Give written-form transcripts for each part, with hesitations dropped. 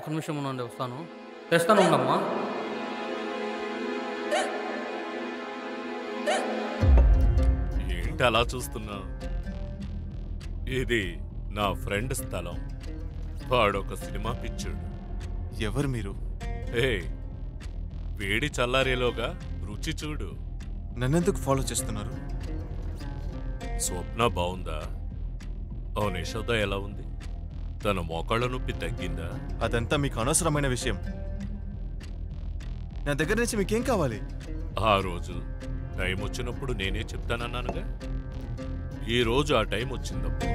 ఒక నిమిషం ఉండండి, వస్తాను. తెస్తాను ఉండమ్మా. ఏంటి అలా చూస్తున్నావు? ఇది నా ఫ్రెండ్ స్థలం. వాడొక సినిమా పిచ్చుడు. ఎవరు మీరు? ఏ వేడి చల్లారేలోగా రుచి చూడు. నన్నెందుకు ఫాలో చేస్తున్నారు? స్వప్న బావుందా? అవును, యశోద ఎలా ఉంది? తన మోకాళ్ళ నొప్పి తగ్గిందా? అదంతా మీకు అనవసరమైన విషయం. నా దగ్గర నుంచి మీకేం కావాలి? ఆ రోజు టైం వచ్చినప్పుడు నేనే చెప్తానన్నానుగా. ఈ రోజు ఆ టైం వచ్చిందప్పుడు.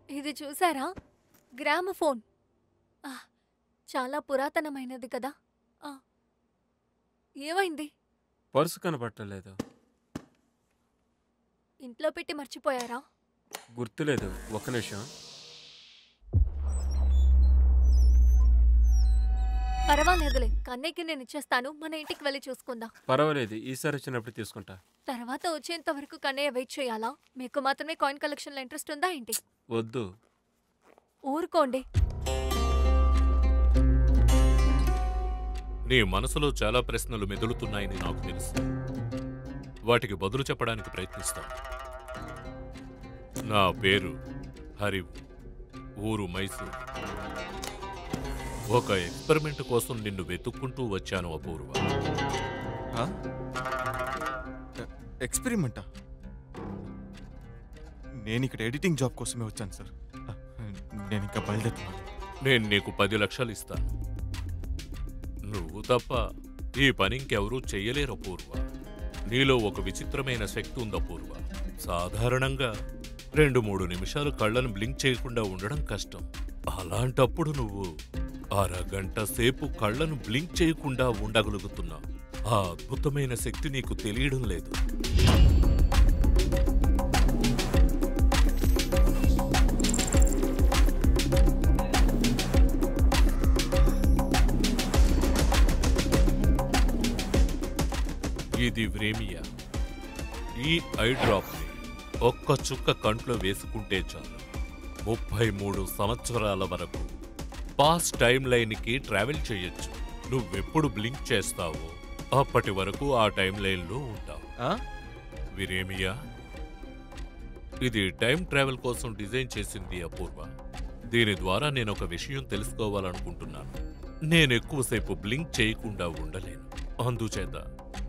ఇది చూసారా? గ్రామఫోన్. చాలా పురాతనమైనది కదా. ఏమైంది? పర్సు కనపట్టలేదు. ఇంట్లో పెట్టి మర్చిపోయారా? గుర్తులేదు. ఒక్క నిమిషం. పర్వాలేదులే, కన్నయ్యకి నేను ఇచ్చేస్తాను. మన ఇంటికి వెళ్ళి చూసుకుందాం. పర్వాలేదు, ఈసారి వచ్చినప్పుడు తీసుకుంటా. తర్వాత వచ్చేంత వరకు కన్నయ్య వెయిట్ చేయాలా? మీకు మాత్రమే కాయిన్ కలెక్షన్లో ఇంట్రెస్ట్ ఉందా ఏంటి? వద్దు. ఊరుకోండి. నీ మనసులో చాలా ప్రశ్నలు మెదులుతున్నాయని నాకు తెలుసు. వాటికి బదులు చెప్పడానికి ప్రయత్నిస్తాను. నా పేరు హరివ్, ఊరు మైసూర్. ఒక ఎక్స్పెరిమెంట్ కోసం నిన్ను వెతుక్కుంటూ వచ్చాను అపూర్వ. ఎక్స్పెరిమెంటా? నేను ఇక్కడ ఎడిటింగ్ జాబ్ కోసమే వచ్చాను సార్. నేను ఇంకా బయలుదేరుతున్నాను. నేను నీకు 10 లక్షలు ఇస్తాను. నువ్వు తప్ప ఈ పని ఇంకెవరూ చెయ్యలేరు అపూర్వ. నీలో ఒక విచిత్రమైన శక్తి ఉంది అపూర్వ. సాధారణంగా 2-3 నిమిషాలు కళ్ళను బ్లింక్ చేయకుండా ఉండడం కష్టం. అలాంటప్పుడు నువ్వు అరగంట సేపు కళ్ళను బ్లింక్ చేయకుండా ఉండగలుగుతున్నావు. ఆ అద్భుతమైన శక్తి నీకు తెలియడం లేదు. ఇది వ్రేమియా. ఈ ఐ డ్రాప్ ని ఒక్క చుక్క కంట్లో వేసుకుంటే చాలు 33 సంవత్సరాల వరకు పాస్ట్ టైం లైన్కి ట్రావెల్ చేయొచ్చు. నువ్వెప్పుడు బ్లింక్ చేస్తావో అప్పటి వరకు ఆ టైం లైన్లో ఉంటావు. విరేమియా, ఇది టైం ట్రావెల్ కోసం డిజైన్ చేసింది అపూర్వ. దీని ద్వారా నేను ఒక విషయం తెలుసుకోవాలనుకుంటున్నాను. నేను ఎక్కువసేపు బ్లింక్ చేయకుండా ఉండలేను. అందుచేత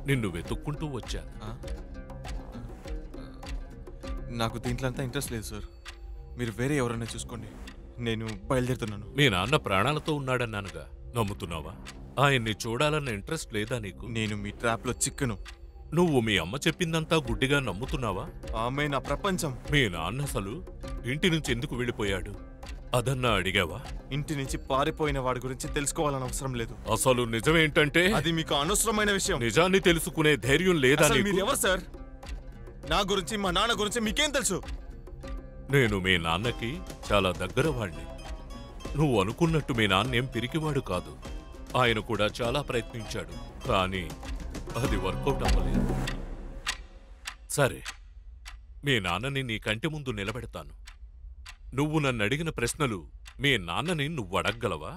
నిన్ను వెతుక్కుంటూ వచ్చాను. నాకు దీంట్లో అంతా ఇంట్రెస్ట్ లేదు సార్. మీరు వేరే ఎవరైనా చూసుకోండి. నేను బయలుదేరుతున్నాను. మీ నాన్న ప్రాణాలతో ఉన్నాడన్నానుగా, నమ్ముతున్నావా? ఆయన్ని చూడాలన్న ఇంట్రెస్ట్ లేదా నీకు? నేను మీ ట్రాప్లో చిక్కను. నువ్వు మీ అమ్మ చెప్పిందంతా గుడ్డిగా నమ్ముతున్నావా? ఆమె నా ప్రపంచం. మీ నాన్న అసలు ఇంటి నుంచి ఎందుకు వెళ్ళిపోయాడు అదన్నా అడిగావా? ఇంటి నుంచి పారిపోయిన వాడి గురించి తెలుసుకోవాలని అవసరం లేదు. అసలు నిజమేంటంటే అది మీకు అనవసరమైన విషయం. నిజాన్ని తెలుసుకునే ధైర్యం లేదా? మీరు ఎవరు సార్? నా గురించి మా నాన్న గురించి మీకేం తెలుసు? నేను మీ నాన్నకి చాలా దగ్గర వాణ్ణి. నువ్వు అనుకున్నట్టు మీ నాన్నేం పిరికివాడు కాదు. ఆయన కూడా చాలా ప్రయత్నించాడు, కానీ అది వర్కౌట్ అవ్వలేదు. సరే, మీ నాన్నని నీ కంటి ముందు నిలబెడతాను. నువ్వు నన్ను అడిగిన ప్రశ్నలు మీ నాన్నని నువ్వు అడగగలవా?